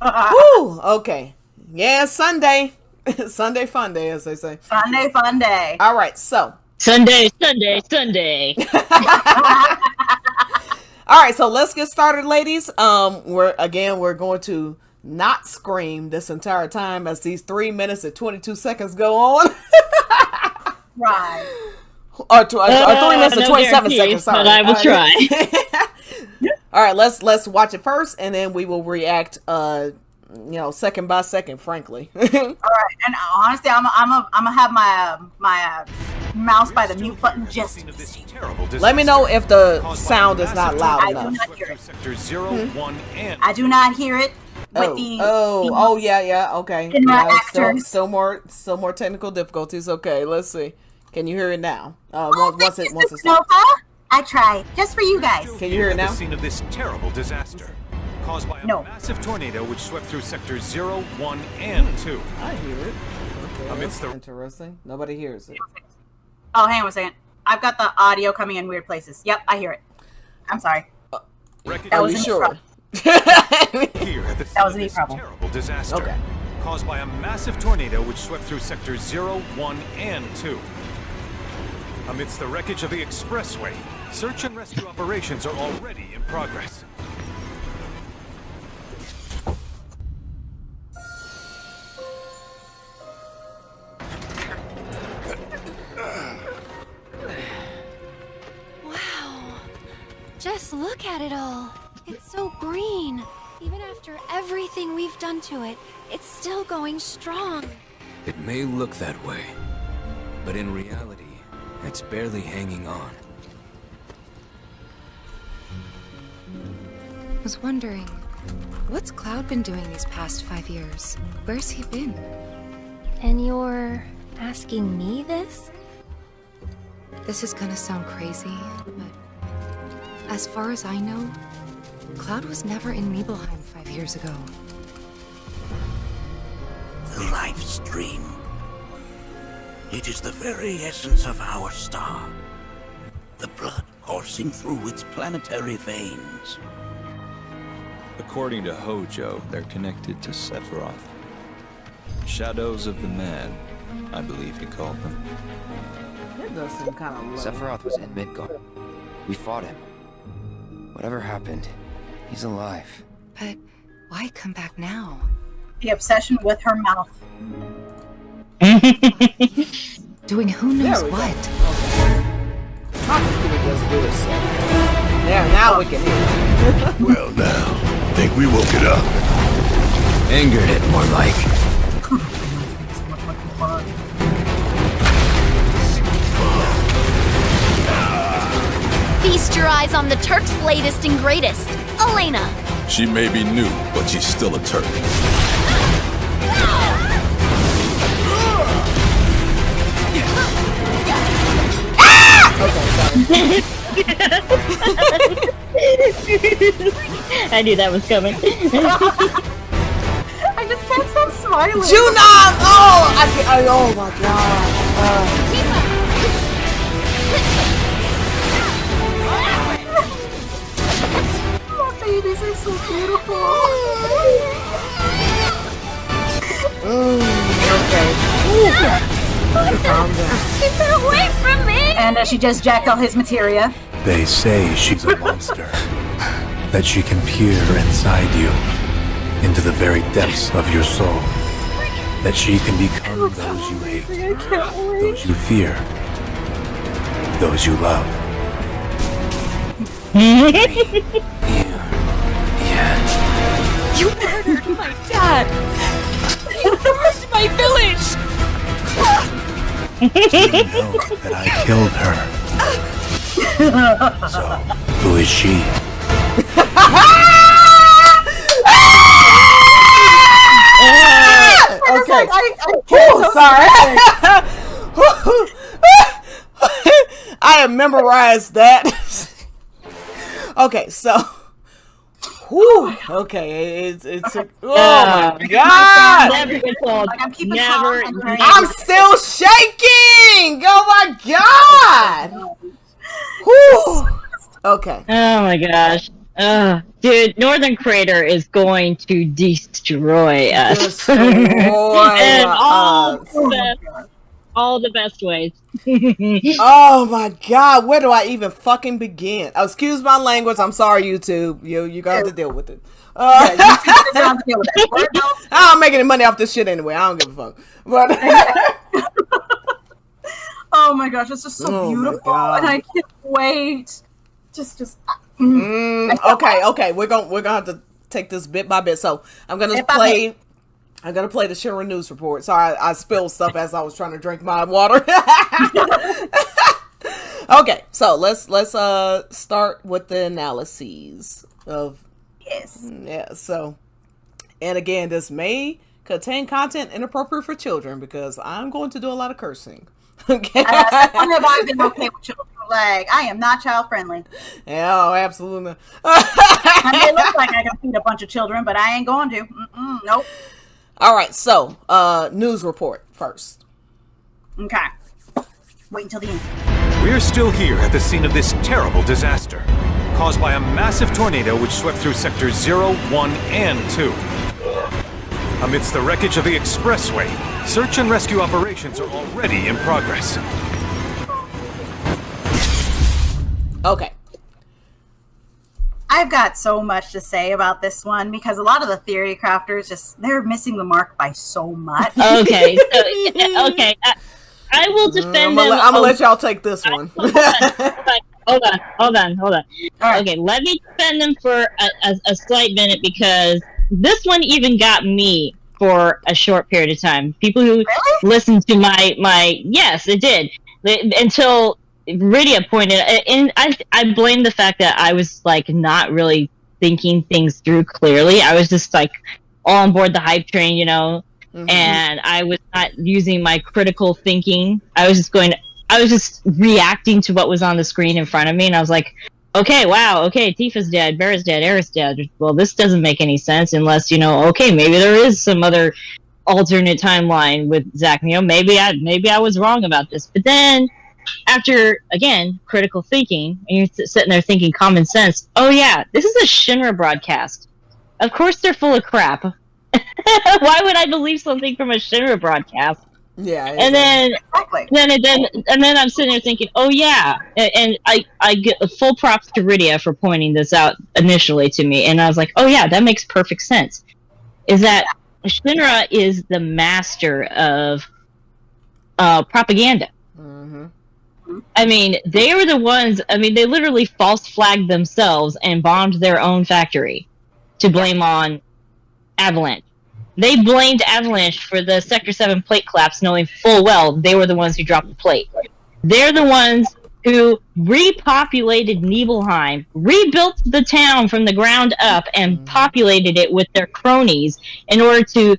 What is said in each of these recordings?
Woo! Okay. Yeah, Sunday. Sunday fun day, as they say. Sunday fun day. All right, so. Sunday, Sunday, Sunday. All right, so let's get started, ladies. We're going to not scream this entire time as these 3 minutes and 22 seconds go on. Right. Or 3 minutes and 27 seconds. Sorry, but I will try. All right, let's watch it first, and then we will react. Second by second, frankly. All right, and honestly, I'm gonna have my mouse by the mute button just. Let me know if the sound is not loud enough. I do not hear it. I do not hear it. Yeah, okay. Actors. Still more technical difficulties. Okay, let's see. Can you hear it now? Once it stops. I tried just for you guys. Can you hear it now? The scene of this terrible disaster caused by a massive tornado which swept through sectors 0, 1, and 2. I hear it. Okay, Amidst the interesting. Nobody hears it. Oh, hang on a second. I've got the audio coming in weird places. Yep, I hear it. I'm sorry. That was sure. That was a problem. Terrible disaster caused by a massive tornado which swept through sectors 0, 1, and 2. Amidst the wreckage of the expressway, search and rescue operations are already in progress. Wow. Just look at it all. It's so green. Even after everything we've done to it, it's still going strong. It may look that way, but in reality, it's barely hanging on. I was wondering, what's Cloud been doing these past 5 years? Where's he been? And you're asking me this? This is gonna sound crazy, but as far as I know, Cloud was never in Nibelheim 5 years ago. The life stream. It is the very essence of our star. The blood coursing through its planetary veins. According to Hojo, they're connected to Sephiroth. Shadows of the Man, I believe he called them. That does seem kind of low. Sephiroth was in Midgard. We fought him. Whatever happened, he's alive. But why come back now? The obsession with her mouth. Doing who knows what. Yeah, now we can hear it. Well now, think we woke it up. Angered it, more like. Feast your eyes on the Turk's latest and greatest, Elena. She may be new, but she's still a Turk. I knew that was coming. I just can't stop smiling. Junon! Oh my god. My babies are so beautiful. Okay. Calm down. Keep it away from me! And she just jacked all his materia. They say she's a monster. That she can peer inside you, into the very depths of your soul. That she can become those you hate, those you fear, those you love. You murdered my dad! You burned my village! She knows that I killed her. So, who is she? Okay. Sorry. I have memorized that. Okay, so. Whew, okay, it's oh my god! Never gets old. Like I'm keeping Never. calm. I'm still shaking! Oh my god! Whew. Okay. Oh my gosh. Dude, Northern Crater is going to destroy us. Destroy and us. all the best ways. Oh my god, where do I even fucking begin? Oh, excuse my language. I'm sorry, YouTube. You got to deal with it. I'm making money off this shit anyway. I don't give a fuck. But oh my gosh, it's just so beautiful, and I can't wait. Okay. We're gonna have to take this bit by bit. So I'm gonna play the Shinra news report. Sorry, I spilled stuff as I was trying to drink my water. Okay, so let's start with the analyses of So, and again, this may contain content inappropriate for children because I'm going to do a lot of cursing. Okay, I've been okay with children. Like, I am not child friendly. Yeah, absolutely. I mean, it looks like I can feed a bunch of children, but I ain't going to. Nope. All right, so news report first. Okay. Wait until the end. We're still here at the scene of this terrible disaster, caused by a massive tornado which swept through sectors 0, 1, and 2. Amidst the wreckage of the expressway, search and rescue operations are already in progress. Okay. I've got so much to say about this one because a lot of the theory crafters they're missing the mark by so much. Okay, okay. I will defend them. I'm gonna let y'all take this one. Hold on. Right. Okay, let me defend them for a slight minute because this one even got me for a short period of time. People who listened to my yes, it did until Rydia pointed, and I blame the fact that I was like not really thinking things through clearly. I was just like all on board the hype train, you know, and I was not using my critical thinking. I was just reacting to what was on the screen in front of me, and I was like, okay, wow, okay, Tifa's dead, Barrett's dead, Aerith's dead. Well, this doesn't make any sense unless, you know, okay, maybe there is some other alternate timeline with Zack. You know, maybe I was wrong about this, but then. After, again, critical thinking, and you're sitting there thinking common sense, oh yeah, this is a Shinra broadcast. Of course they're full of crap. Why would I believe something from a Shinra broadcast? Yeah. And then I'm sitting there thinking, oh yeah, and I get full props to Rydia for pointing this out initially to me, and I was like, oh yeah, that makes perfect sense. Is that Shinra is the master of propaganda. I mean, they were the ones, I mean, they literally false flagged themselves and bombed their own factory to blame on Avalanche. They blamed Avalanche for the Sector 7 plate collapse, knowing full well they were the ones who dropped the plate. They're the ones who repopulated Nibelheim, rebuilt the town from the ground up, and populated it with their cronies in order to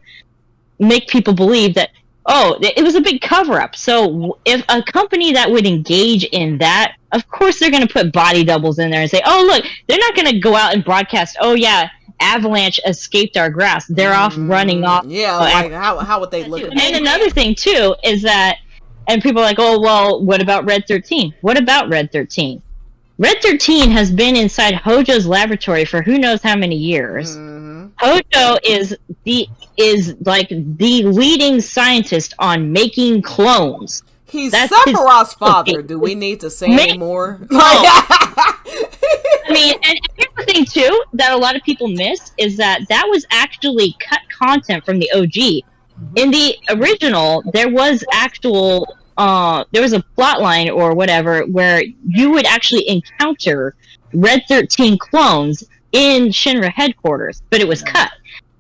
make people believe that oh, it was a big cover-up. So if a company that would engage in that, of course they're going to put body doubles in there and say, oh, look, they're not going to go out and broadcast, oh, yeah, Avalanche escaped our grasp. They're off running off. Yeah, like, how would they look at that? And another thing, too, is that, and people are like, oh, well, what about Red 13? What about Red 13? Red 13 has been inside Hojo's laboratory for who knows how many years. Hojo is like the leading scientist on making clones. He's Sephiroth's father. Do we need to say any more? I mean, and here's the thing too that a lot of people miss is that was actually cut content from the OG. In the original, there was actual there was a plot line or whatever where you would actually encounter Red 13 clones in Shinra headquarters, but it was cut.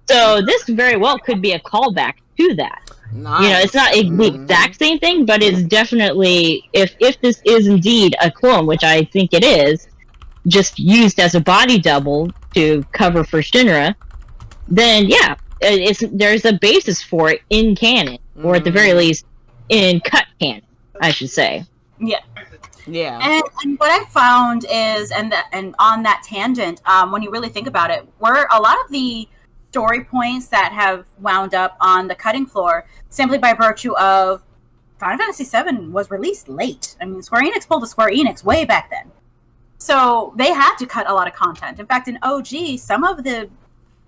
So this very well could be a callback to that. Nice. You know, it's not the exact same thing, but it's definitely, if this is indeed a clone, which I think it is, just used as a body double to cover for Shinra, then yeah, there's a basis for it in canon, or at the very least, in cut canon, I should say. Yeah. Yeah. And what I found is, and on that tangent, when you really think about it, were a lot of the story points that have wound up on the cutting floor simply by virtue of Final Fantasy VII was released late. I mean, Square Enix pulled a Square Enix way back then. So they had to cut a lot of content. In fact, in OG, some of the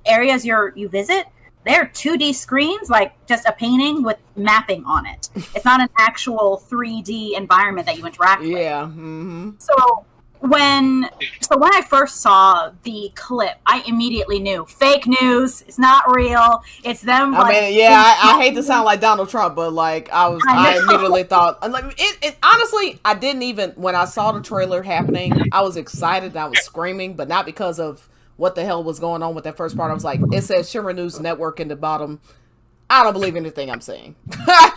areas you visit, they're 2D screens, like just a painting with mapping on it. It's not an actual 3D environment that you interact with. Yeah. Mm-hmm. So when I first saw the clip, I immediately knew fake news. It's not real. It's them. I mean, yeah, I hate to sound like Donald Trump, but like I immediately thought, like, it honestly, I didn't even, when I saw the trailer happening, I was excited and I was screaming, but not because of what the hell was going on with that first part. I was like, it says Shimmer News Network in the bottom. I don't believe anything I'm saying.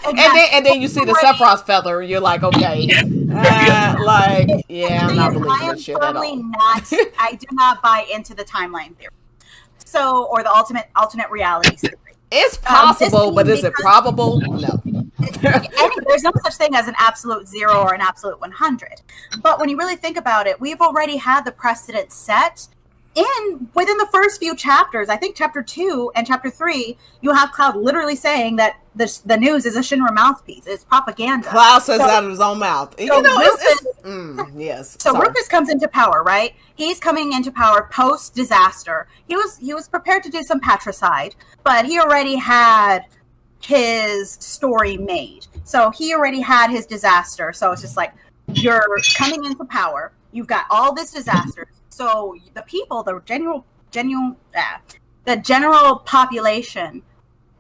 and then you see the Sephiroth feather, and you're like, okay, like, yeah, I'm not believing this shit at all. I do not buy into the timeline theory. So, or the alternate reality theory. It's possible, but is it probable? No. There's no such thing as an absolute 0 or an absolute 100. But when you really think about it, we've already had the precedent set. Within the first few chapters, I think chapter 2 and chapter 3, you have Cloud literally saying that the news is a Shinra mouthpiece. It's propaganda. Cloud says out of his own mouth. So you know, Rufus, yes. So Rufus comes into power, right? He's coming into power post disaster. He was prepared to do some patricide, but he already had his story made. So he already had his disaster. So it's just like, you're coming into power. You've got all this disaster. So the people, the general population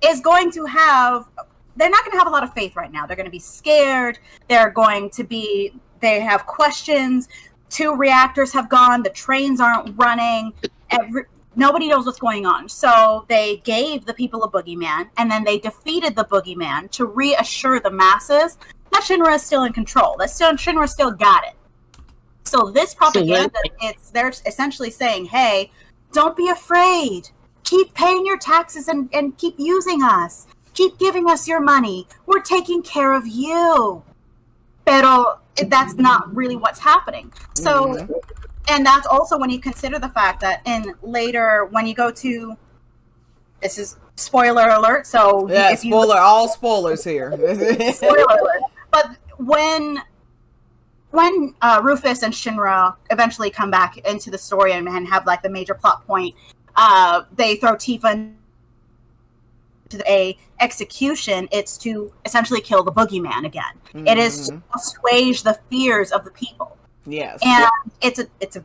is going to have, they're not going to have a lot of faith right now. They're going to be scared. They have questions. 2 reactors have gone. The trains aren't running. Nobody knows what's going on. So they gave the people a boogeyman, and then they defeated the boogeyman to reassure the masses that Shinra is still in control. That Shinra still got it. So this propaganda, they're essentially saying, hey, don't be afraid. Keep paying your taxes and keep using us. Keep giving us your money. We're taking care of you. Pero that's not really what's happening. So, and that's also when you consider the fact that when you go to, this is spoiler alert. So yeah, all spoilers here. Spoiler alert. But when Rufus and Shinra eventually come back into the story and have like the major plot point, they throw Tifa into a execution. It's to essentially kill the boogeyman again. Mm-hmm. It is to assuage the fears of the people. Yes, and it's a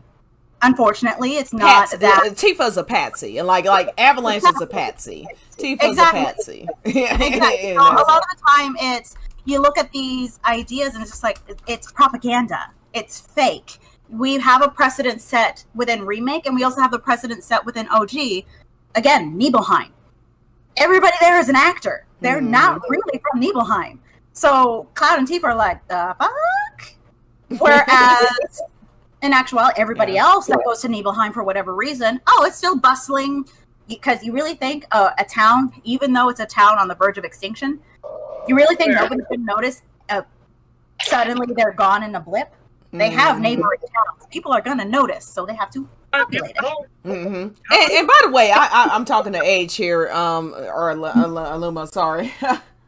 unfortunately it's not that Tifa's a patsy, and like Avalanche is a patsy. Tifa's a patsy. Exactly. So a lot of the time it's, you look at these ideas and it's just like, it's propaganda. It's fake. We have a precedent set within Remake, and we also have the precedent set within OG. Again, Nibelheim. Everybody there is an actor. They're not really from Nibelheim. So Cloud and Tifa are like, the fuck? Whereas, in actuality, everybody else that goes to Nibelheim for whatever reason, it's still bustling. Because you really think a town, even though it's a town on the verge of extinction, you really think nobody could notice suddenly they're gone in a blip? They have neighboring towns. People are going to notice, so they have to populate it. Mm-hmm. And by the way, I'm talking to Age here, or Aluma, sorry.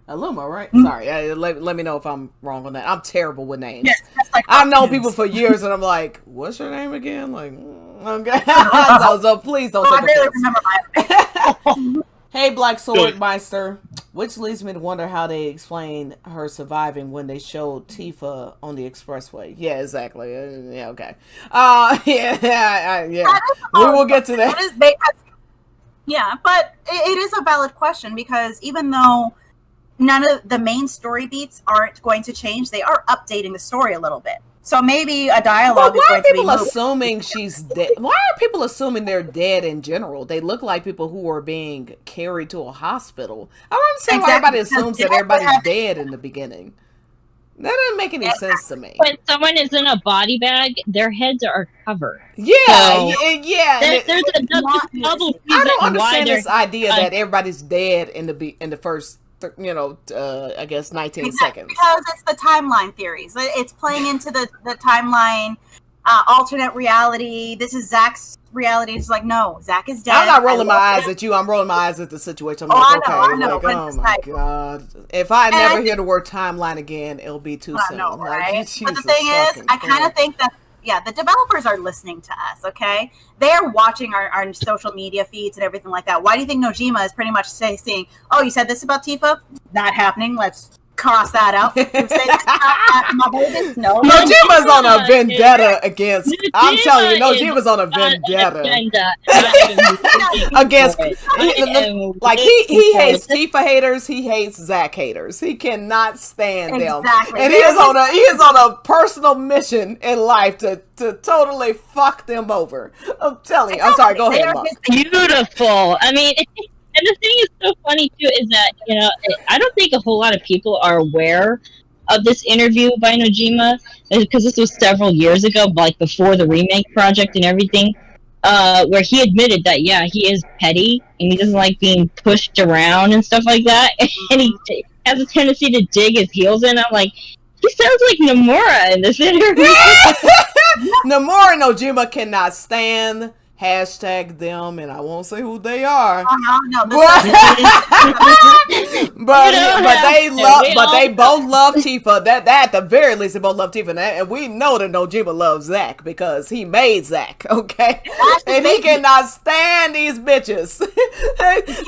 Aluma, right? Sorry, let me know if I'm wrong on that. I'm terrible with names. Yes, like I've known people for years, and I'm like, what's your name again? Like, okay. so please don't take I barely remember mine. Hey, Black Sword Meister, which leads me to wonder how they explain her surviving when they showed Tifa on the expressway. Yeah, exactly. Yeah, okay. Yeah. We will get to that. Yeah, but it is a valid question, because even though none of the main story beats aren't going to change, they are updating the story a little bit. So maybe a dialogue is going to be moved. Why are people assuming she's dead? Why are people assuming they're dead in general? They look like people who are being carried to a hospital. I don't understand why everybody assumes that everybody's dead in the beginning. That doesn't make any sense to me. When someone is in a body bag, their heads are covered. Yeah, so yeah. There's a double. I don't understand this idea that everybody's dead in the first, I guess 19 seconds. Because it's the timeline theories. It's playing into the timeline, alternate reality. This is Zach's reality. It's like, no, Zach is dead. I'm not rolling my eyes at you. I'm rolling my eyes at the situation. I'm like, okay. I know, like, oh my God. If I never hear the word timeline again, it'll be too soon. I know, right? Like, but the thing is, I kind of think that the developers are listening to us, okay? They're watching our social media feeds and everything like that. Why do you think Nojima is pretty much saying, oh, you said this about Tifa? Not happening. Let's cross that out. You say this about my baby? No. Nojima's on a vendetta against... I'm telling you, Nojima's on a vendetta. Against... Like, he hates Tifa haters, he hates Zack haters. He cannot stand them. And he is on a personal mission in life to totally fuck them over. I'm telling you. I'm sorry, go ahead, Mark. Beautiful. I mean... And the thing is so funny too is that, you know, I don't think a whole lot of people are aware of this interview by Nojima, because this was several years ago, like before the remake project and everything, where he admitted that, yeah, he is petty and he doesn't like being pushed around and stuff like that, and he has a tendency to dig his heels in. I'm like, he sounds like Nomura in this interview. Nomura and Nojima cannot stand them, and I won't say who they are. No, but they both love Tifa. That at the very least, they both love Tifa, and we know that Nojima loves Zack because he made Zack, okay? And he cannot stand these bitches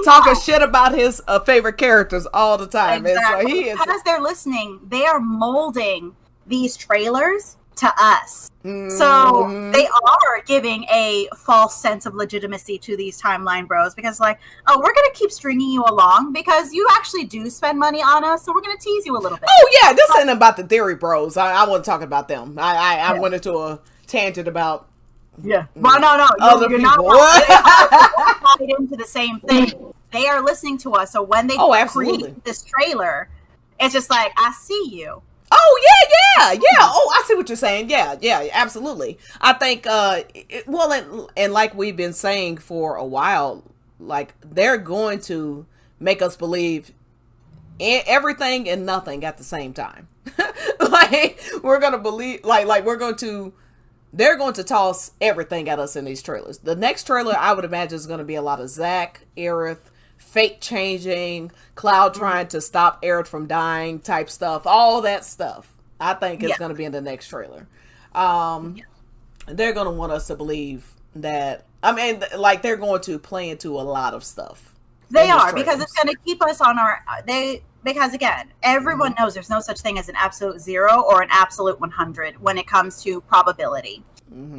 talking shit about his favorite characters all the time. Exactly. And so because they're listening, they are molding these trailers to us. So they are giving a false sense of legitimacy to these timeline bros, because like, oh, we're gonna keep stringing you along because you actually do spend money on us, so we're gonna tease you a little bit. Oh yeah, this ain't about the theory bros. I wasn't talking about them. I went into a tangent about well, no, you're not right into the same thing. They are listening to us, so when they create this trailer, it's just like, I see you. Oh yeah. Oh, I see what you're saying. Yeah, absolutely. I think, and like we've been saying for a while, like they're going to make us believe in everything and nothing at the same time. Like we're gonna believe, they're going to toss everything at us in these trailers. The next trailer, I would imagine, is going to be a lot of Zack, Aerith, fate changing, Cloud trying to stop Aerith from dying type stuff, all that stuff. I think it's going to be in the next trailer. They're going to want us to believe that, I mean, like they're going to play into a lot of stuff. They are, because it's going to keep us on because again, everyone knows there's no such thing as an absolute 0 or an absolute 100 when it comes to probability.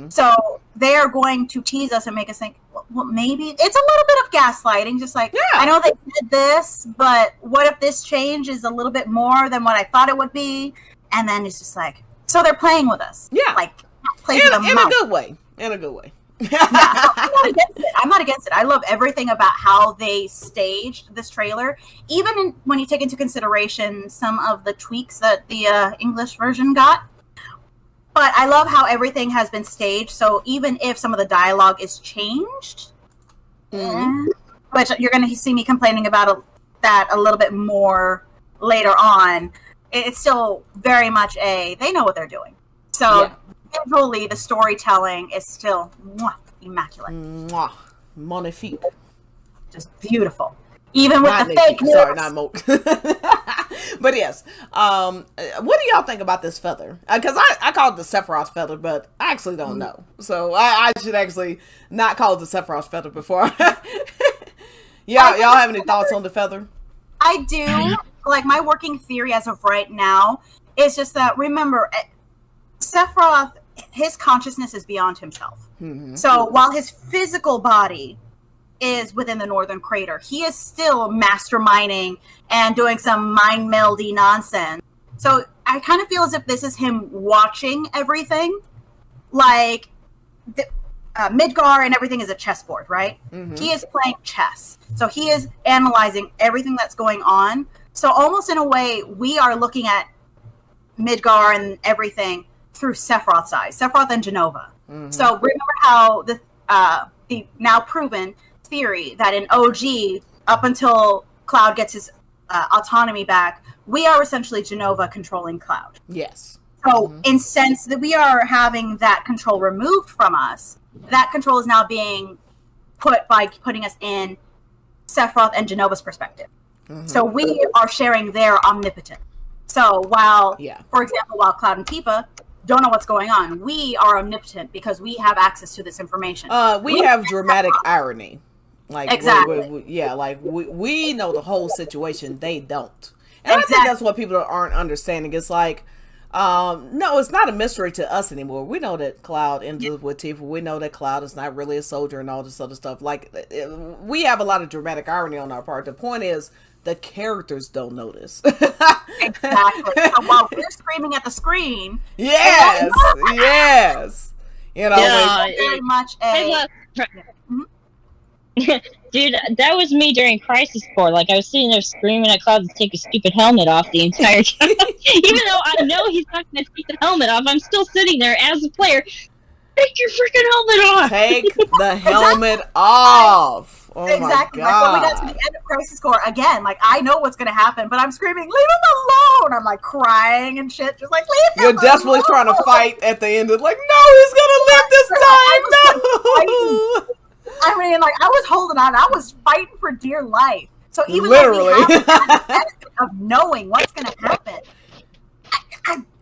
So they are going to tease us and make us think, well, maybe it's a little bit of gaslighting. Just like, I know they did this, but what if this change is a little bit more than what I thought it would be? And then it's just like, so they're playing with us. Yeah. Like, in a good way. In a good way. I'm not against it. I'm not against it. I love everything about how they staged this trailer, even when you take into consideration some of the tweaks that the English version got. But I love how everything has been staged, so even if some of the dialogue is changed, which you're going to see me complaining about that a little bit more later on, it's still very much they know what they're doing. So visually, the storytelling is still immaculate. Magnifique. Just beautiful. Even with the fake news. Sorry, not Moke. But yes. What do y'all think about this feather? Because I call it the Sephiroth feather, but I actually don't know. So I should actually not call it the Sephiroth feather before. Y'all have any thoughts on the feather? I do. Like, my working theory as of right now is just that, remember, Sephiroth, his consciousness is beyond himself. So while his physical body is within the northern crater, he is still masterminding and doing some mind meldy nonsense. So I kind of feel as if this is him watching everything. Like, Midgar and everything is a chessboard, right? He is playing chess. So he is analyzing everything that's going on. So almost in a way, we are looking at Midgar and everything through Sephiroth's eyes, Sephiroth and Genova. So remember how the now proven theory that in OG, up until Cloud gets his autonomy back, we are essentially Genova controlling Cloud. Yes. So in sense that we are having that control removed from us, that control is now being put by putting us in Sephiroth and Genova's perspective. So we are sharing their omnipotence. So while, for example, while Cloud and Tifa, don't know what's going on. We are omnipotent because we have access to this information. We have dramatic irony. Like, exactly. We know the whole situation. They don't. And I think that's what people aren't understanding. It's like, no, it's not a mystery to us anymore. We know that Cloud ended with Tifa. We know that Cloud is not really a soldier and all this other stuff. Like, we have a lot of dramatic irony on our part. The point is, the characters don't notice. Exactly. So while we're screaming at the screen, yes, yes, you know, very much a. Dude, that was me during Crisis Core. Like, I was sitting there screaming at Cloud to take his stupid helmet off the entire time. Even though I know he's not going to take the helmet off, I'm still sitting there as a player. Take your freaking helmet off! Take the helmet off! Oh exactly. My God. Like when we got to the end of Crisis Core, again, like, I know what's going to happen, but I'm screaming, leave him alone! I'm like crying and shit, just like, leave him alone! You're desperately trying to fight at the end of, like, no, he's going to live this time! No! I mean, like, I was holding on. I was fighting for dear life. So even literally though we have the benefit of knowing what's going to happen,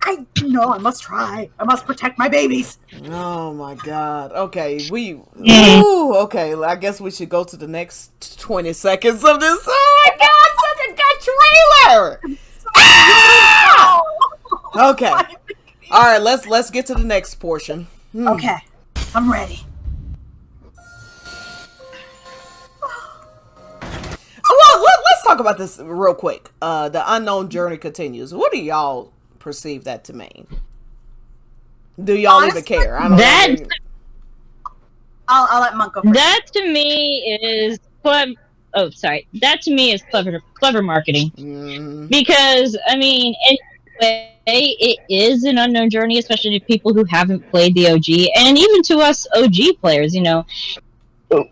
I know I must try. I must protect my babies. Oh my God. Okay, okay. I guess we should go to the next 20 seconds of this. Oh my God, such a good trailer! Ah! Okay. All right, let's get to the next portion. Okay, I'm ready. Well, let's talk about this real quick. The unknown journey continues. What do y'all perceive that to mean? Do y'all even care? I don't know. I'll let Monk go first. That to me is that to me is clever marketing. Because I mean, anyway, it is an unknown journey, especially to people who haven't played the OG, and even to us OG players. You know,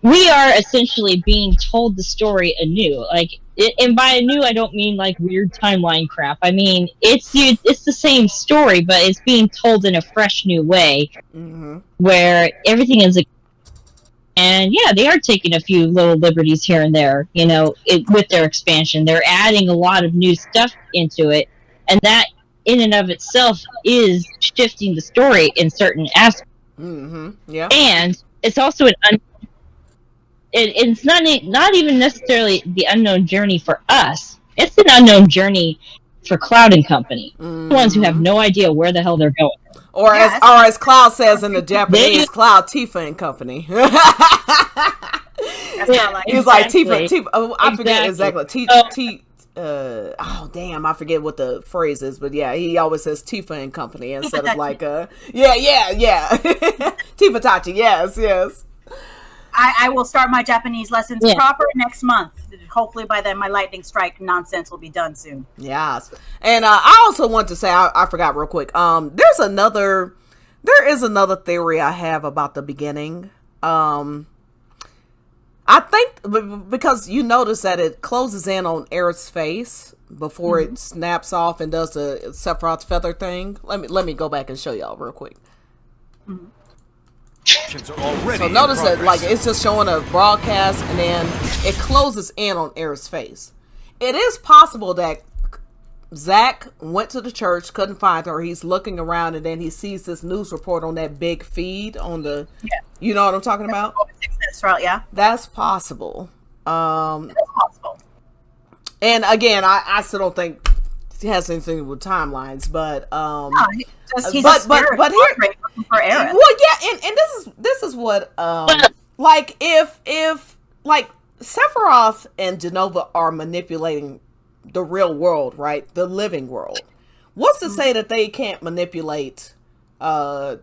we are essentially being told the story anew. Like, and by anew, I don't mean like weird timeline crap. I mean it's the same story, but it's being told in a fresh new way, where everything is. And yeah, they are taking a few little liberties here and there. You know, with their expansion, they're adding a lot of new stuff into it, and that in and of itself is shifting the story in certain aspects. Yeah, and it's also it's not even necessarily the unknown journey for us. It's an unknown journey for Cloud and Company. The ones who have no idea where the hell they're going. Or as Cloud says in the Japanese, Cloud, Tifa and Company. He's like Tifa. Oh, I forget exactly. Oh damn, I forget what the phrase is, but yeah, he always says Tifa and Company instead of like yeah. Tifa Tachi, yes. I will start my Japanese lessons proper next month. Hopefully by then my lightning strike nonsense will be done soon. Yes. And I also want to say, I forgot real quick. There is another theory I have about the beginning. I think because you notice that it closes in on Aerith's face before it snaps off and does the Sephiroth's feather thing. Let me go back and show y'all real quick. So notice that like it's just showing a broadcast and then it closes in on Aerith's face. It is possible that Zack went to the church, couldn't find her. He's looking around and then he sees this news report on that big feed on the you know what I'm talking about? Yeah. That's possible. That's possible. And again, I still don't think it has anything to do with timelines, but he's a spirit for Aerith. Well, yeah, and this is what like if like Sephiroth and Jenova are manipulating the real world, right? The living world. What's to say that they can't manipulate the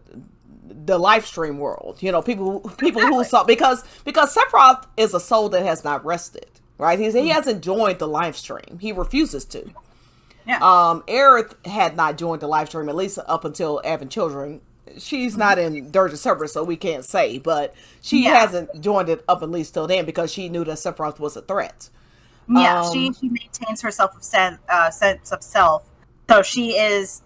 live stream world? You know, people who saw because Sephiroth is a soul that has not rested, right? He hasn't joined the live stream. He refuses to. Yeah. Aerith had not joined the live stream, at least up until having children. She's not in Dirge of Cerberus, so we can't say, but she hasn't joined it up at least till then because she knew that Sephiroth was a threat. Yeah, she maintains her sense of self, so she is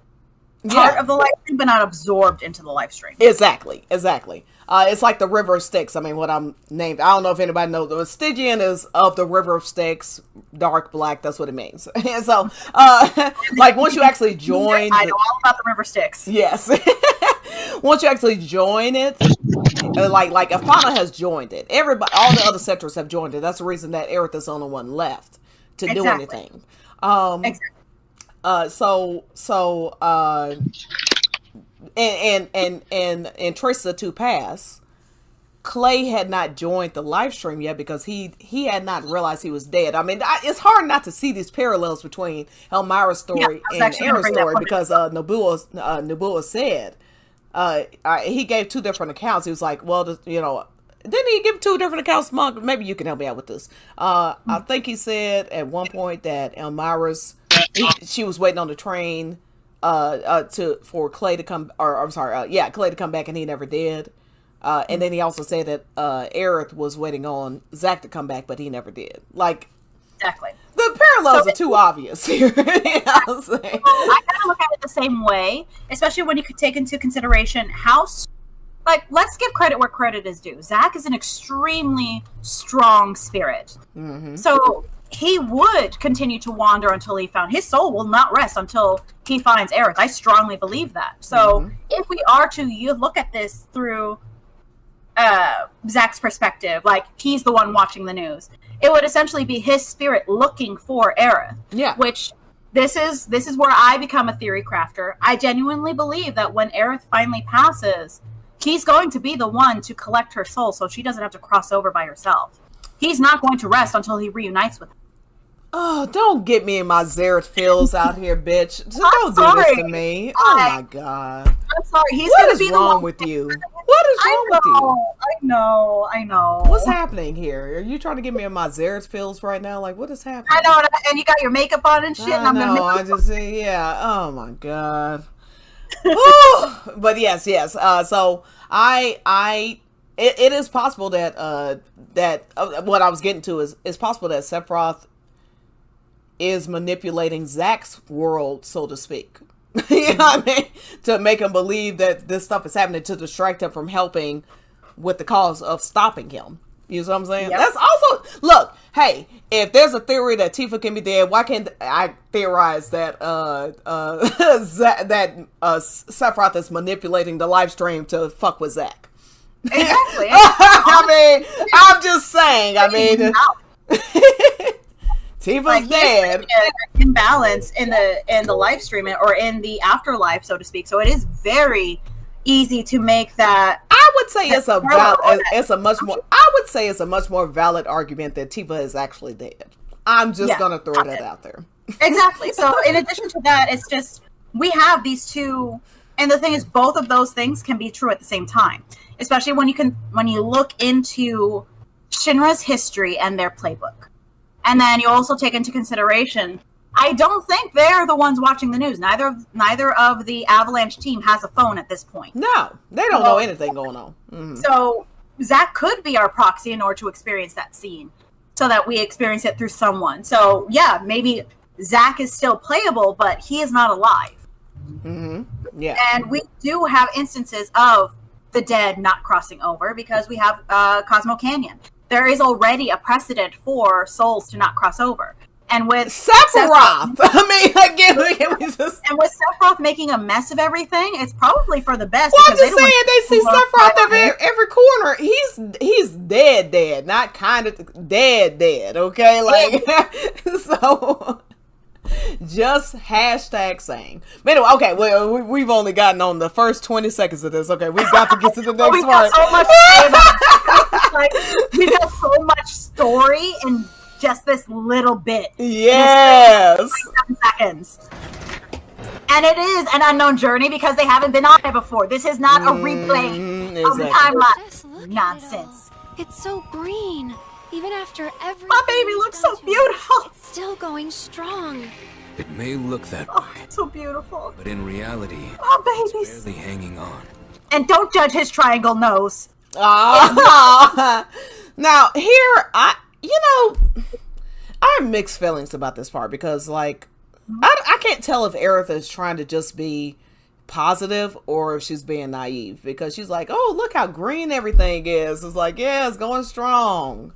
part of the live stream, but not absorbed into the live stream. Exactly. It's like the River of Styx. I mean, what I'm named. I don't know if anybody knows. The Stygian is of the River of Styx, dark black. That's what it means. And so, like once you actually join, I know all about the River Styx. Yes. Once you actually join it, like Afana has joined it. Everybody, all the other sectors have joined it. That's the reason that Aerith is the only one left to do anything. Exactly. And Trace the Two Pass, Clay had not joined the live stream yet because he had not realized he was dead. I mean, it's hard not to see these parallels between Elmira's story and Aerith's story because Nabua said he gave two different accounts. He was like, well, didn't he give two different accounts, Monk? Maybe you can help me out with this. I think he said at one point that Elmira's she was waiting on the train for Clay to come, Clay to come back, and he never did. And then he also said that Aerith was waiting on Zack to come back, but he never did. Like, exactly. The parallels are too obvious here. You know what I'm saying? I kind of look at it the same way, especially when you could take into consideration how, like, let's give credit where credit is due. Zack is an extremely strong spirit. Mm-hmm. So he would continue to wander until he found his soul will not rest until he finds Aerith. I strongly believe that. So if we are to look at this through Zack's perspective, like he's the one watching the news, it would essentially be his spirit looking for Aerith. Yeah. Which this is where I become a theory crafter. I genuinely believe that when Aerith finally passes, he's going to be the one to collect her soul so she doesn't have to cross over by herself. He's not going to rest until he reunites with her. Oh, don't get me in my Xerath feels out here, bitch. Don't do this to me. Oh my god. I'm sorry. He's what gonna is be wrong with you? What is wrong with you? I know. What's happening here? Are you trying to get me in my Xerath feels right now? Like, what is happening? I know, and you got your makeup on and shit. I know. I just say, yeah. Oh my god. But yes. So it is possible that what I was getting to is it's possible that Sephiroth is manipulating Zack's world, so to speak. You know what I mean? To make him believe that this stuff is happening to distract him from helping with the cause of stopping him. You know what I'm saying? Yep. That's also, look, hey, if there's a theory that Tifa can be dead, why can't I theorize that Sephiroth is manipulating the live stream to fuck with Zack? Exactly. I mean, I'm just saying, Tifa's dead. Imbalance in the live stream or in the afterlife, so to speak. So it is very easy to make that. I would say it's a much more valid argument that Tifa is actually dead. I'm just gonna throw that out there. Exactly. So in addition to that, it's just we have these two, and the thing is, both of those things can be true at the same time. Especially when you look into Shinra's history and their playbook. And then you also take into consideration, I don't think they're the ones watching the news. Neither of the Avalanche team has a phone at this point. No, they don't know anything going on. Mm-hmm. So Zack could be our proxy in order to experience that scene, so that we experience it through someone. So yeah, maybe Zack is still playable, but he is not alive. Mm-hmm. Yeah, and we do have instances of the dead not crossing over because we have Cosmo Canyon. There is already a precedent for souls to not cross over. And with Sephiroth, and with Sephiroth making a mess of everything, it's probably for the best. Well, I'm just saying, they see Sephiroth every corner. He's dead, not kind of dead. Okay, like so. Just hashtag saying. But anyway, okay, well, we've only gotten on the first 20 seconds of this. Okay, we've got to get to the next part. We got so much story in just this little bit. Yes. 7 seconds. And it is an unknown journey because they haven't been on it before. This is not a replay of the timeline. Nonsense. It's so green. Even after everything. My baby looks so beautiful. It's still going strong. It may look that way. Oh, it's so beautiful. But in reality, baby's it's barely hanging on. And don't judge his triangle nose. Now here, I have mixed feelings about this part because, like, I can't tell if Aerith is trying to just be positive or if she's being naive, because she's like, oh, look how green everything is. It's like, yeah, it's going strong.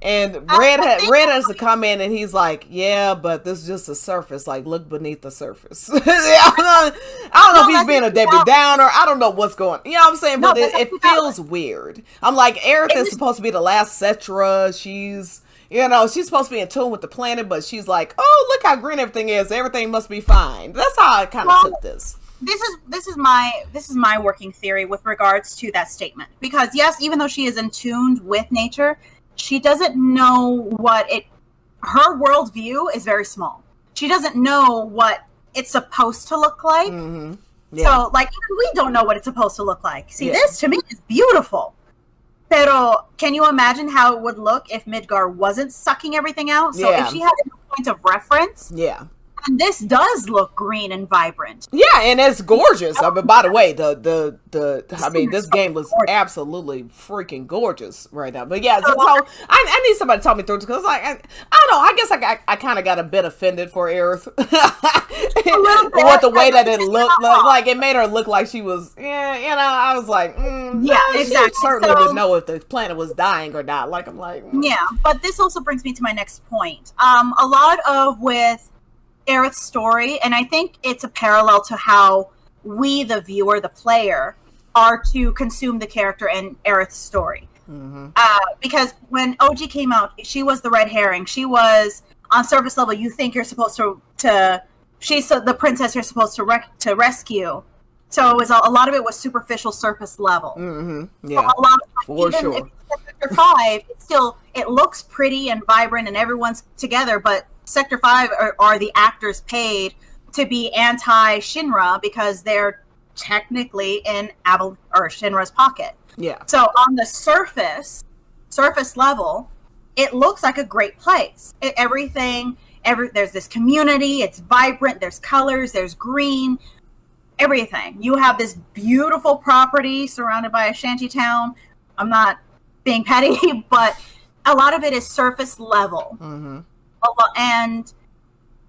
And Red has to come in and he's like, yeah, but this is just the surface. Like, look beneath the surface. I don't know if he's being a Debbie Downer. I don't know what's going on. You know what I'm saying? But it feels weird. I'm like, Aerith is supposed to be the last Cetra. She's, you know, she's supposed to be in tune with the planet, but she's like, oh, look how green everything is. Everything must be fine. That's how I kind of took this. This is my working theory with regards to that statement. Because yes, even though she is in tune with nature, she doesn't know her worldview is very small. She doesn't know what it's supposed to look like. Mm-hmm. Yeah. So, like, even we don't know what it's supposed to look like. See, this to me is beautiful. Pero, can you imagine how it would look if Midgar wasn't sucking everything out? So, if she had a point of reference, and this does look green and vibrant. Yeah, and it's gorgeous. I mean, by the way, this game looks absolutely freaking gorgeous right now. But yeah, so I need somebody to talk me through it, because like I don't know. I guess I kind of got a bit offended for Aerith with the way that it looked. Like it made her look like she was. Yeah, you know. I was like, exactly. She certainly would know if the planet was dying or not. Like I'm like, yeah. But this also brings me to my next point. A lot of with Aerith's story, and I think it's a parallel to how we, the viewer, the player, are to consume the character and Aerith's story. Mm-hmm. Because when OG came out, she was the red herring. She was on surface level. You think you're supposed to she's the princess you're supposed to rescue. So it was a lot of it was superficial, surface level. Mm-hmm. Yeah, a lot of, for sure. If it's Sector 5, it looks pretty and vibrant, and everyone's together, but Sector 5 are the actors paid to be anti-Shinra because they're technically in Shinra's pocket. Yeah. So on the surface level, it looks like a great place. There's this community. It's vibrant. There's colors. There's green. Everything. You have this beautiful property surrounded by a shanty town. I'm not being petty, but a lot of it is surface level. Mm-hmm.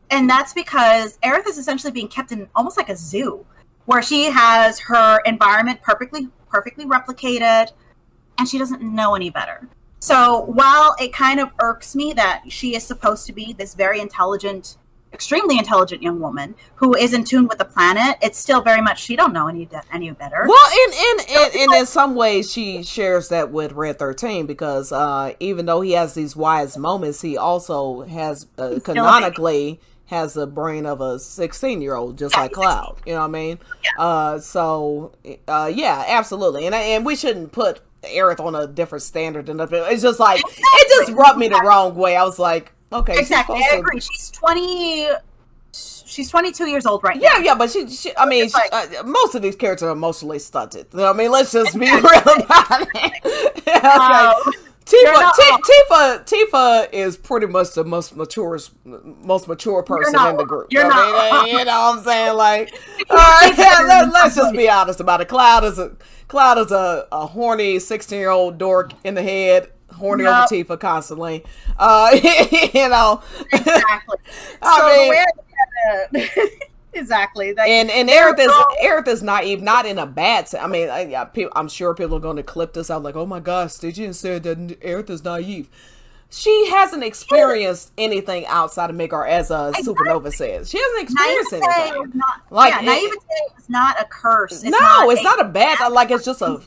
And that's because Aerith is essentially being kept in almost like a zoo, where she has her environment perfectly replicated, and she doesn't know any better. So while it kind of irks me that she is supposed to be this very intelligent, extremely intelligent young woman who is in tune with the planet, it's still very much she don't know any better. Well, in some ways she shares that with Red 13, because even though he has these wise moments, he also has canonically has the brain of a 16-year-old, just like Cloud. You know what I mean? Yeah. Yeah, absolutely. And we shouldn't put Aerith on a different standard than it's just like it just rubbed me the wrong way. I was like, okay, exactly. I agree. She's 22 years old right now. Yeah, but she most of these characters are emotionally stunted. You know what I mean, let's just be real about it. Okay. Tifa is pretty much the most mature person in the group. You know what I'm saying? Like, all right, let's just be honest about it. Cloud is a horny 16-year-old dork in the head, horny over Tifa constantly. You know, exactly. Exactly. And Aerith is naive, not in a bad sense. I mean, I'm sure people are going to clip this out like, oh my gosh, did you say that Aerith is naive? She hasn't experienced anything outside of Midgar, as Supernova says. She hasn't experienced anything. Naivete is not a curse. It's not a bad. Like it's just a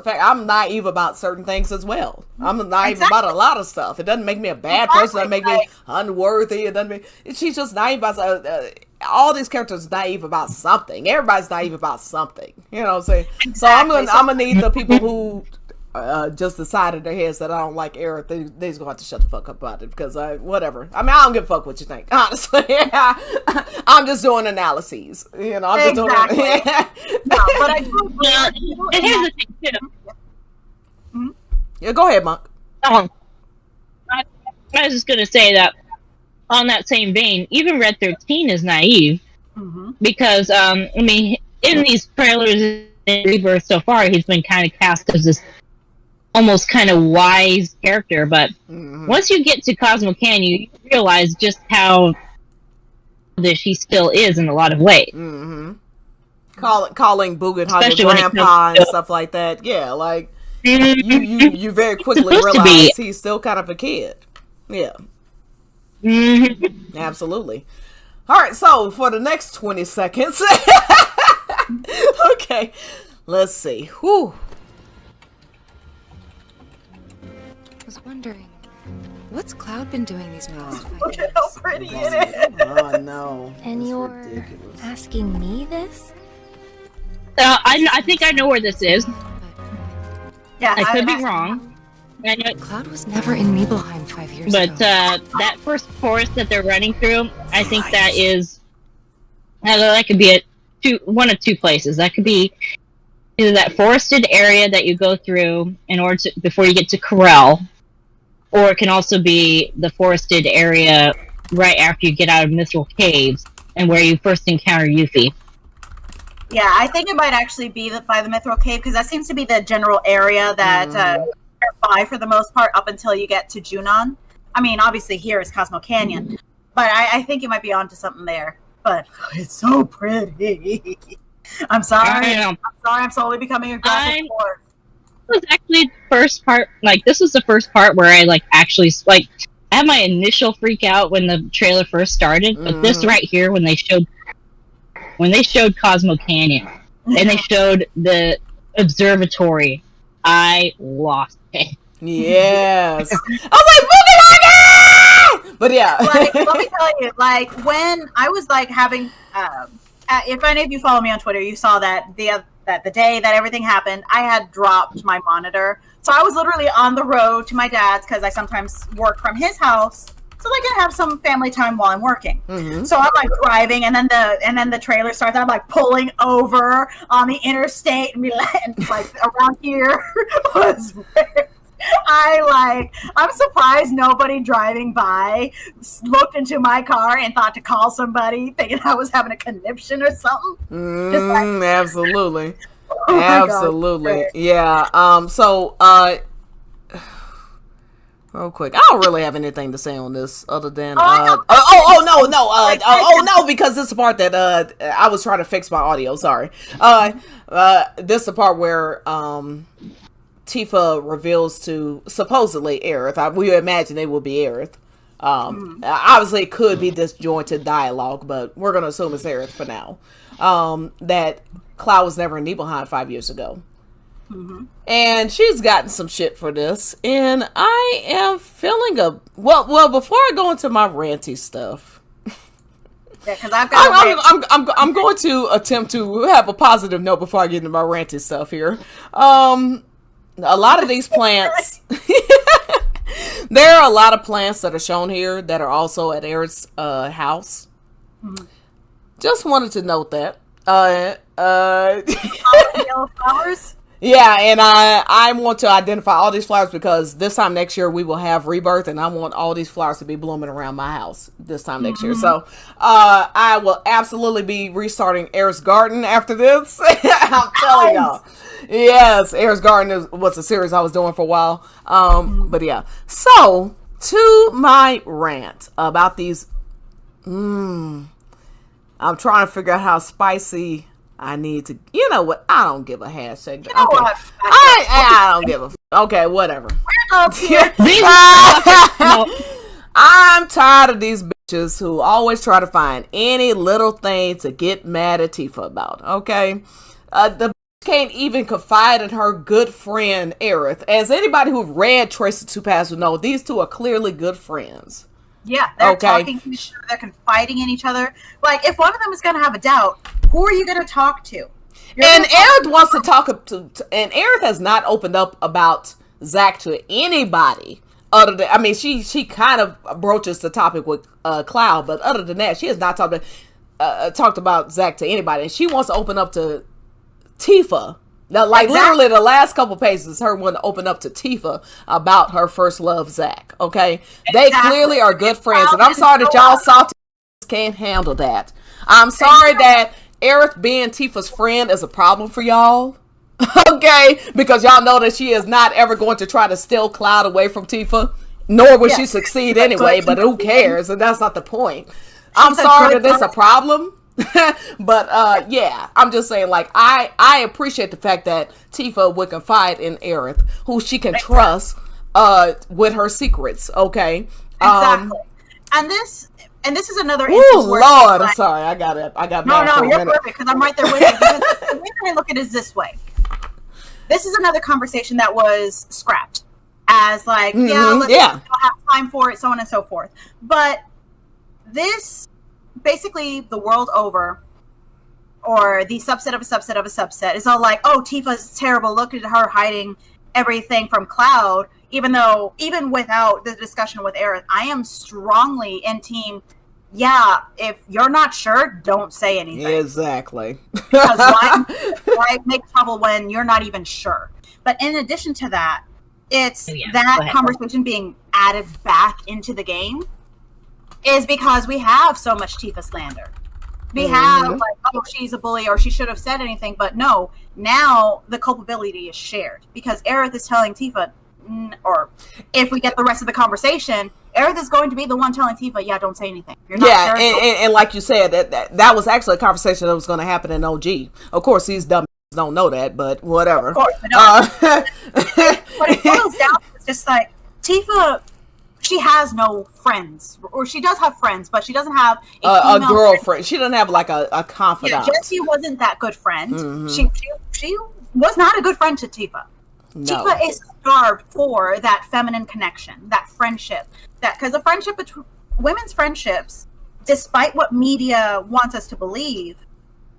fact. I'm naive about certain things as well. I'm naive about a lot of stuff. It doesn't make me a bad person. It doesn't make me unworthy. It doesn't make. She's just naive about. All these characters are naive about something. Everybody's naive about something. You know what I'm saying? Exactly. So I'm gonna need the people who just decided their heads that I don't like Aerith. They's gonna have to shut the fuck up about it, because whatever. I mean, I don't give a fuck what you think, honestly. I'm just doing analyses. You know, I'm just doing. No, but I do. And here's the thing too. Mm-hmm. Yeah, go ahead, Monk. I was just gonna say that. On that same vein, even Red 13 is naive, because I mean, in these trailers in Rebirth so far, he's been kind of cast as this almost kind of wise character, but once you get to Cosmo Canyon, you realize just how this he still is in a lot of ways. calling Boogan your grandpa and stuff like that. Yeah, like you very quickly realize he's still kind of a kid. Yeah. Absolutely. All right, so for the next 20 seconds. Okay, let's see. Whew. I was wondering, what's Cloud been doing these past 5 years? Look at how pretty it is. Oh, no. And you're asking me this? I think I know where this is. Yeah, I could be wrong. Cloud was never in Nibelheim 5 years ago. But that first forest that they're running through, I think that is... That could be one of two places. That could be either that forested area that you go through in order to before you get to Corel, or it can also be the forested area right after you get out of Mithril Caves and where you first encounter Yuffie. Yeah, I think it might actually be by the Mithril Cave, because that seems to be the general area that by for the most part up until you get to Junon. I mean, obviously here is Cosmo Canyon, but I think you might be onto something there. But it's so pretty. I'm sorry. I'm slowly becoming a graphic whore. This was actually the first part. Like, this was the first part where I actually I had my initial freak out when the trailer first started. But this right here, when they showed Cosmo Canyon and they showed the observatory, I lost it. Yes. I was like, Boogie! But yeah. Let me tell you, when I was having, if any of you follow me on Twitter, you saw that the day that everything happened, I had dropped my monitor. So I was literally on the road to my dad's, because I sometimes work from his house, so I can have some family time while I'm working. So I'm driving, and then the trailer starts. I'm pulling over on the interstate, and around here was. I'm surprised nobody driving by looked into my car and thought to call somebody, thinking I was having a conniption or something. Absolutely. Absolutely. God. Yeah. So, real quick, I don't really have anything to say on this other than no, because this is the part that I was trying to fix my audio. Sorry. This is the part where Tifa reveals to supposedly Aerith. We imagine it will be Aerith. Obviously, it could be disjointed dialogue, but we're going to assume it's Aerith for now. That Cloud was never in Nibelheim 5 years ago. And she's gotten some shit for this. And I am feeling well, before I go into my ranty stuff. Yeah, because I'm going to attempt to have a positive note before I get into my ranty stuff here. A lot of these plants, there are a lot of plants that are shown here that are also at Aerith's house. Just wanted to note that. Yellow flowers? Yeah, and I want to identify all these flowers because this time next year we will have Rebirth, and I want all these flowers to be blooming around my house this time next year. So I will absolutely be restarting Aerith's Garden after this. I'm telling y'all. Yes, Aerith's Garden was a series I was doing for a while. But yeah. So, to my rant about these... I'm trying to figure out how spicy... I need to, you know what? I don't give a hashtag. You know what? I don't give a. Okay, whatever. I'm tired of these bitches who always try to find any little thing to get mad at Tifa about. Okay, the bitch can't even confide in her good friend Aerith. As anybody who read Trace the Two Paths will know, these two are clearly good friends. Yeah, they're talking to each other, they're confiding in each other. If one of them is going to have a doubt, who are you going to talk to? And Aerith wants to talk to, and Aerith has not opened up about Zack to anybody other than, I mean, she kind of broaches the topic with Cloud, but other than that, she has not talked about Zack to anybody, and she wants to open up to Tifa. Now, literally the last couple pages, her one to open up to Tifa about her first love, Zack. Okay, they clearly are good friends, and I'm sorry that y'all salty can't handle that. I'm sorry that Aerith being Tifa's friend is a problem for y'all. Okay, because y'all know that she is not ever going to try to steal Cloud away from Tifa, nor will she succeed anyway. But who cares? And that's not the point. I'm sorry that it's a problem. But yeah, I'm just saying, like, I appreciate the fact that Tifa would confide in Aerith, who she can trust with her secrets. Okay, exactly. And this is another instance. Oh Lord, I'm sorry, I got no, you're perfect because I'm right there with you. The way I look at it is this way. This is another conversation that was scrapped as like, let's have time for it, so on and so forth. But this, basically, the world over, or the subset of a subset of a subset, is all like, oh, Tifa's terrible. Look at her hiding everything from Cloud. Even without the discussion with Aerith, I am strongly in team. Yeah, if you're not sure, don't say anything. Exactly. Because why make trouble when you're not even sure? But in addition to that, it's that conversation being added back into the game is because we have so much Tifa slander. We have like, oh, she's a bully or she should have said anything. But no, now the culpability is shared because Aerith is telling Tifa, or if we get the rest of the conversation, Aerith is going to be the one telling Tifa, yeah, don't say anything. You're not sure, and like you said, that was actually a conversation that was going to happen in OG. Of course, these dumb don't know that, but whatever. Of course, but it boils down to it's just like, Tifa, she has no friends. Or she does have friends, but she doesn't have a girlfriend. Friend. She doesn't have like a confidant. Yeah, Jessie wasn't that good friend. She was not a good friend to Tifa. No. Tifa is starved for that feminine connection, that friendship. Because the friendship between women's friendships, despite what media wants us to believe,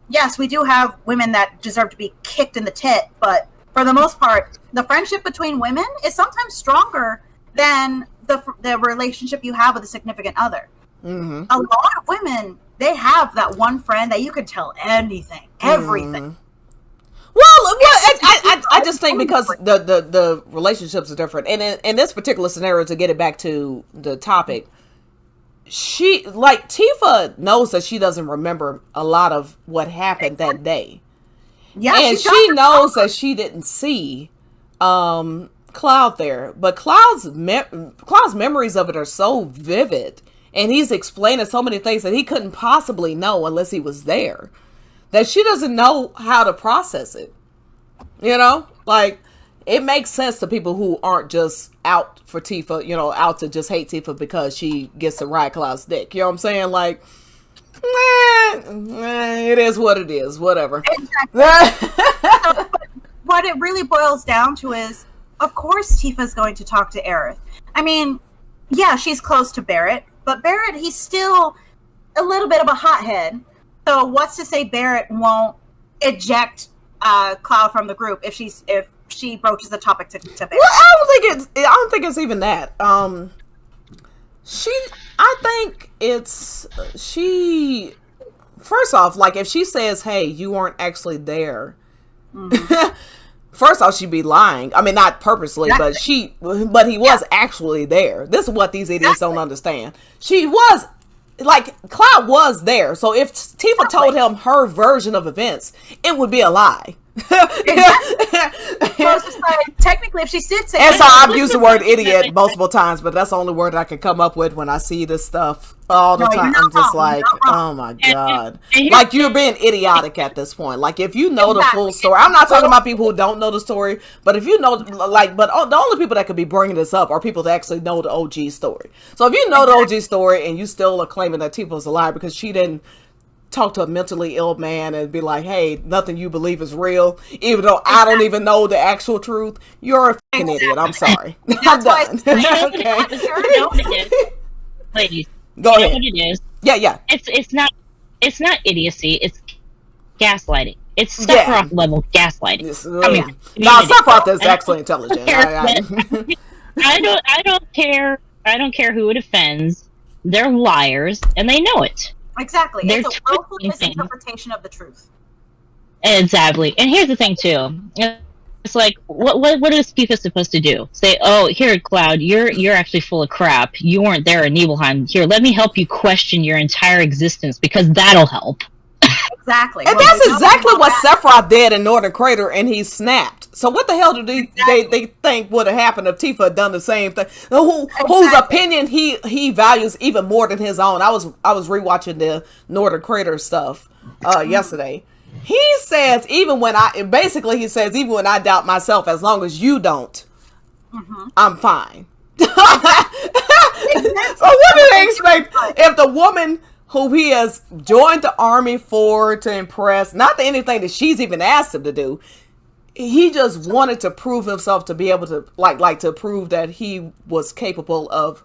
yes, we do have women that deserve to be kicked in the tit, but for the most part, the friendship between women is sometimes stronger than the relationship you have with a significant other. Mm-hmm. A lot of women, they have that one friend that you can tell anything, everything. Well, I just think because the relationships are different, and in this particular scenario, to get it back to the topic, Tifa knows that she doesn't remember a lot of what happened that day. Yeah, and she knows that she didn't see Cloud there, but Cloud's memories of it are so vivid, and he's explaining so many things that he couldn't possibly know unless he was there, that she doesn't know how to process it. You know, like, it makes sense to people who aren't just out for Tifa, out to just hate Tifa because she gets to ride Cloud's dick. You know what I'm saying? Like, it is what it is. Whatever. Exactly. What it really boils down to is, of course, Tifa's going to talk to Aerith. I mean, yeah, she's close to Barrett, but Barrett, he's still a little bit of a hothead. So what's to say Barrett won't eject Cloud from the group if she broaches the topic to Barrett? Well, I don't think it's even that. First off, like, if she says, "Hey, you weren't actually there," first off, she'd be lying. I mean, not purposely, but he was actually there. This is what these idiots don't understand. She was. Like, Cloud was there, so if Tifa told him her version of events, it would be a lie. Well, it's just like, technically, if she did say, and so I've used the word idiot multiple times, but that's the only word I can come up with when I see this stuff all the time. I'm just like, oh my god, like, you're being idiotic at this point. Like, if you know the full story, I'm not talking about people who don't know the story, but if you know, like, but the only people that could be bringing this up are people that actually know the OG story. So if you know the OG story and you still are claiming that Tifa was a liar because she didn't talk to a mentally ill man and be like, hey, nothing you believe is real, even though I don't even know the actual truth, you're a fucking idiot. I'm sorry. I'm done. Okay. Ladies, go ahead. What it is? Yeah. It's not idiocy. It's gaslighting. It's Sephiroth level gaslighting. Sephiroth is actually intelligent. I don't care. I don't care who it offends. They're liars, and they know it. Exactly. It's a willful misinterpretation of the truth. Exactly. And here's the thing, too. It's like, what is Tifa supposed to do? Say, oh, here, Cloud, you're actually full of crap. You weren't there in Nibelheim. Here, let me help you question your entire existence, because that'll help. Exactly. And that's exactly what Sephiroth did in Northern Crater, and he snapped. So what the hell do they think would have happened if Tifa had done the same thing? Whose opinion he values even more than his own. I was rewatching the Northern Crater stuff yesterday. He says even when I doubt myself, as long as you don't, I'm fine. So what do they expect if the woman who he has joined the army for to impress, not anything that she's even asked him to do, he just wanted to prove himself, to be able to like to prove that he was capable of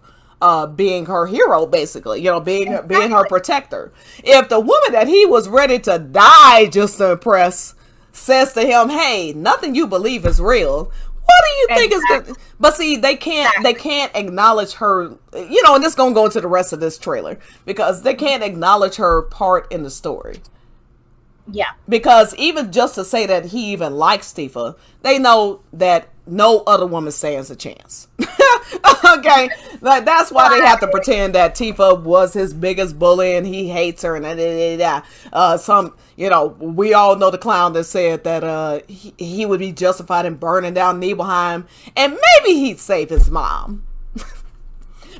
being her hero, basically, being her protector. If the woman that he was ready to die just to impress says to him, hey, nothing you believe is real, what do you think is good? But see, they can't acknowledge her, and this is gonna go into the rest of this trailer, because they can't acknowledge her part in the story. Yeah. Because even just to say that he even likes Tifa, they know that no other woman stands a chance. Okay, like that's why they have to pretend that Tifa was his biggest bully and he hates her, and we all know the clown that said that he would be justified in burning down Nibelheim, and maybe he'd save his mom.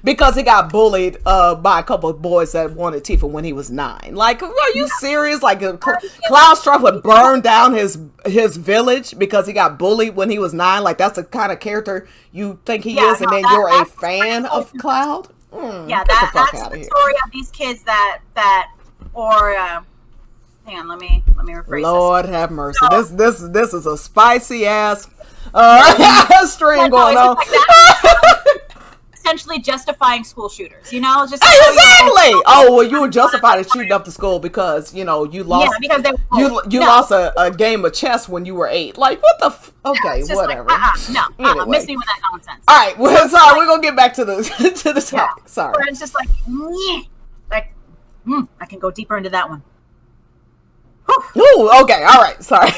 Because he got bullied by a couple of boys that wanted Tifa when he was 9. Like, are you serious? Like, Cloud Strife would burn down his village because he got bullied when he was 9? Like, that's the kind of character you think he is, and then you're a fan of Cloud? That's the story of these kids hang on, let me rephrase Lord this. have mercy. So, this is a spicy ass string going on. Essentially justifying school shooters, just exactly. Oh, well, you were justified in shooting up the school because you lost. Yeah, because you lost a game of chess when you were 8. Like, what the? Okay, whatever. Anyway. Miss me with that nonsense. All right, well, sorry, we're gonna get back to the topic. Yeah. Sorry, where it's just I can go deeper into that one. Ooh, okay, all right, sorry.